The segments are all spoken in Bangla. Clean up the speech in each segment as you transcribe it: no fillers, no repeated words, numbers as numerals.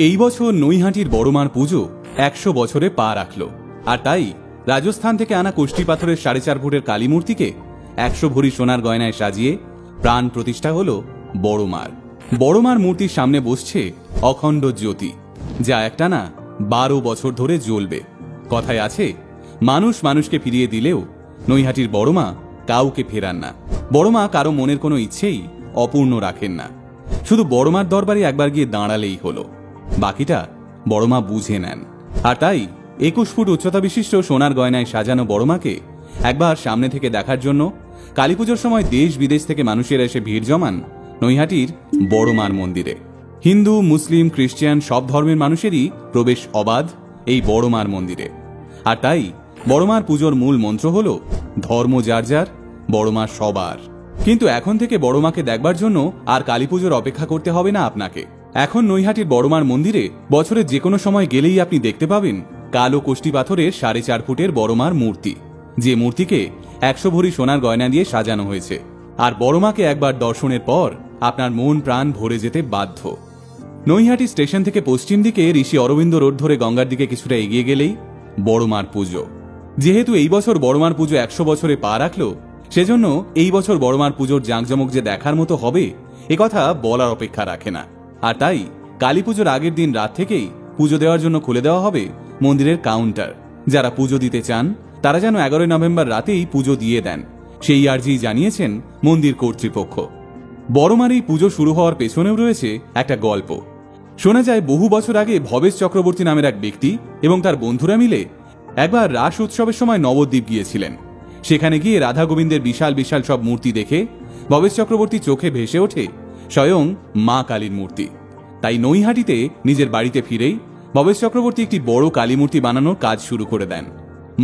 এই বছর নৈহাটির বড়মার পুজো 100 বছরে পা রাখল। আর তাই রাজস্থান থেকে আনা কোষ্টি পাথরের 4.5 ফুটের কালী মূর্তিকে 100 ভরি সোনার গয়নায় সাজিয়ে প্রাণ প্রতিষ্ঠা হল বড়মার। বড়মার মূর্তির সামনে বসছে অখণ্ড জ্যোতি, যা একটানা 12 বছর ধরে জ্বলবে। কথায় আছে, মানুষ মানুষকে ফিরিয়ে দিলেও নৈহাটির বড়মা কাউকে ফেরান না। বড়মা কারো মনের কোনো ইচ্ছেই অপূর্ণ রাখেন না। শুধু বড়মার দরবারে একবার গিয়ে দাঁড়ালেই হলো, বাকিটা বড়মা বুঝে নেন। আর তাই 21 ফুট উচ্চতা বিশিষ্ট সোনার গয়নায় সাজানো বড়মাকে একবার সামনে থেকে দেখার জন্য কালীপুজোর সময় দেশ বিদেশ থেকে মানুষেরা এসে ভিড় জমান নৈহাটির বড়মার মন্দিরে। হিন্দু, মুসলিম, খ্রিস্টান সব ধর্মের মানুষেরই প্রবেশ অবাধ এই বড়মার মন্দিরে। আর তাই বড়মার পুজোর মূল মন্ত্র হল ধর্ম যার যার, বড়মা সবার। কিন্তু এখন থেকে বড়মাকে দেখবার জন্য আর কালীপুজোর অপেক্ষা করতে হবে না আপনাকে। এখন নৈহাটির বড়মার মন্দিরে বছরের যে কোনো সময় গেলেই আপনি দেখতে পাবেন কালো কোষ্টি পাথরের 4.5 ফুটের বড়মার মূর্তি, যে মূর্তিকে 100 ভরি সোনার গয়না দিয়ে সাজানো হয়েছে। আর বড়মাকে একবার দর্শনের পর আপনার মন প্রাণ ভরে যেতে বাধ্য। নৈহাটি স্টেশন থেকে পশ্চিম দিকে ঋষি অরবিন্দ রোড ধরে গঙ্গার দিকে কিছুটা এগিয়ে গেলেই বড়মার পুজো। যেহেতু এই বছর বড়মার পুজো 100 বছরে পা রাখল, সেজন্য এই বছর বড়মার পুজোর জাঁকজমক যে দেখার মতো হবে একথা বলার অপেক্ষা রাখে না। আর তাই কালী পুজোর আগের দিন রাত থেকেই পুজো দেওয়ার জন্য খুলে দেওয়া হবে মন্দিরের কাউন্টার। যারা পুজো দিতে চান তারা যেন 11 নভেম্বর রাতেই পুজো দিয়ে দেন, সেই আর্জি জানিয়েছেন মন্দির কর্তৃপক্ষ। বড়মার এই পুজো শুরু হওয়ার পেছনেও রয়েছে একটা গল্প। শোনা যায় বহু বছর আগে ভবেশ চক্রবর্তী নামের এক ব্যক্তি এবং তার বন্ধুরা মিলে একবার রাস উৎসবের সময় নবদ্বীপ গিয়েছিলেন। সেখানে গিয়ে রাধা গোবিন্দের বিশাল বিশাল সব মূর্তি দেখে ভবেশ চক্রবর্তী চোখে ভেসে ওঠে স্বয়ং মা কালীর মূর্তি। তাই নৈহাটিতে নিজের বাড়িতে ফিরেই ভবেশ চক্রবর্তী একটি বড় কালী মূর্তি বানানোর কাজ শুরু করে দেন।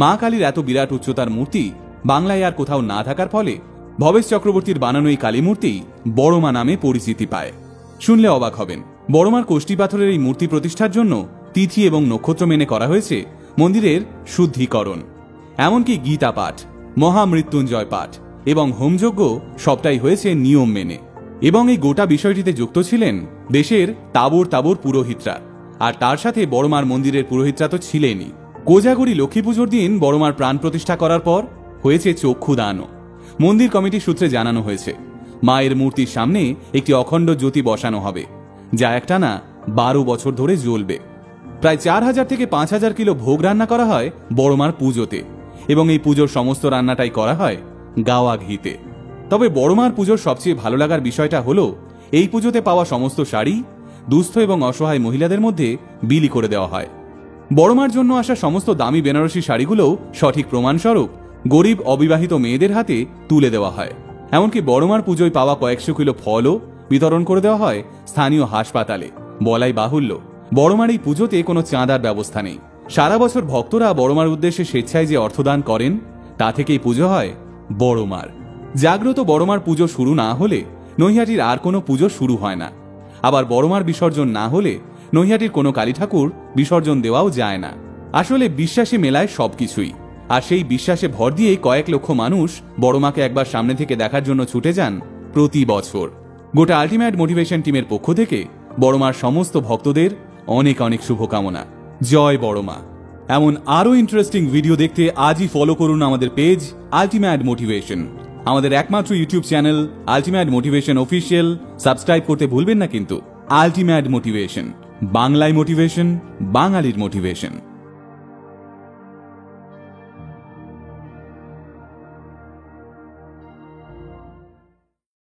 মা কালীর এত বিরাট উচ্চতার মূর্তি বাংলায় আর কোথাও না থাকার ফলে ভবেশ চক্রবর্তীর বানানো এই কালী মূর্তি বড়মা নামে পরিচিতি পায়। শুনলে অবাক হবেন, বড়মার কোষ্টি পাথরের এই মূর্তি প্রতিষ্ঠার জন্য তিথি এবং নক্ষত্র মেনে করা হয়েছে মন্দিরের শুদ্ধিকরণ। এমনকি গীতা পাঠ, মহামৃত্যুঞ্জয় পাঠ এবং হোমযজ্ঞ সবটাই হয়েছে নিয়ম মেনে। এবং এই গোটা বিষয়টিতে যুক্ত ছিলেন দেশের তাবর তাবর পুরোহিতরা। আর তার সাথে বড়মার মন্দিরের পুরোহিতরা তো ছিলেনই। কোজাগরি লক্ষ্মী পুজোর দিন বড়মার প্রাণ প্রতিষ্ঠা করার পর হয়েছে চক্ষুদানও। মন্দির কমিটির সূত্রে জানানো হয়েছে মায়ের মূর্তির সামনে একটি অখণ্ড জ্যোতি বসানো হবে, যা একটানা 12 বছর ধরে জ্বলবে। প্রায় 4000 থেকে 5000 কিলো ভোগ রান্না করা হয় বড়মার পুজোতে, এবং এই পুজোর সমস্ত রান্নাটাই করা হয় গাওয়া ঘিতে। তবে বড়মার পুজোর সবচেয়ে ভালো লাগার বিষয়টা হলো এই পুজোতে পাওয়া সমস্ত শাড়ি দুস্থ এবং অসহায় মহিলাদের মধ্যে বিলি করে দেওয়া হয়। বড়মার জন্য আসা সমস্ত দামি বেনারসি শাড়িগুলোও সঠিক প্রমাণস্বরূপ গরিব অবিবাহিত মেয়েদের হাতে তুলে দেওয়া হয়। এমনকি বড়মার পুজোয় পাওয়া কয়েকশো কিলো ফলও বিতরণ করে দেওয়া হয় স্থানীয় হাসপাতালে। বলাই বাহুল্য, বড়মার এই পুজোতে কোনো চাঁদার ব্যবস্থা নেই। সারা বছর ভক্তরা বড়মার উদ্দেশ্যে স্বেচ্ছায় যে অর্থদান করেন তা থেকেই পুজো হয় বড়মার। জাগ্রত বড়মার পুজো শুরু না হলে নৈহাটির আর কোনো পুজো শুরু হয় না। আবার বড়মার বিসর্জন না হলে নৈহাটির কোনো কালী ঠাকুর বিসর্জন দেওয়াও যায় না। আসলে বিশ্বাসে মেলায় সবকিছুই। আর সেই বিশ্বাসে ভর দিয়ে কয়েক লক্ষ মানুষ বড়মাকে একবার সামনে থেকে দেখার জন্য ছুটে যান প্রতি বছর। গোটা আলটিমেট মোটিভেশন টিমের পক্ষ থেকে বড়মার সমস্ত ভক্তদের অনেক অনেক শুভকামনা। জয় বড়মা। এমন আরো ইন্টারেস্টিং ভিডিও দেখতে আজই ফলো করুন আমাদের পেজ আলটিমেট মোটিভেশন। আমাদের একমাত্র YouTube channel ultimate motivation official subscribe করতে ভুলবেন না কিন্তু। আলটিমেট মোটিভেশন, বাংলায় মোটিভেশন, বাঙালির মোটিভেশন।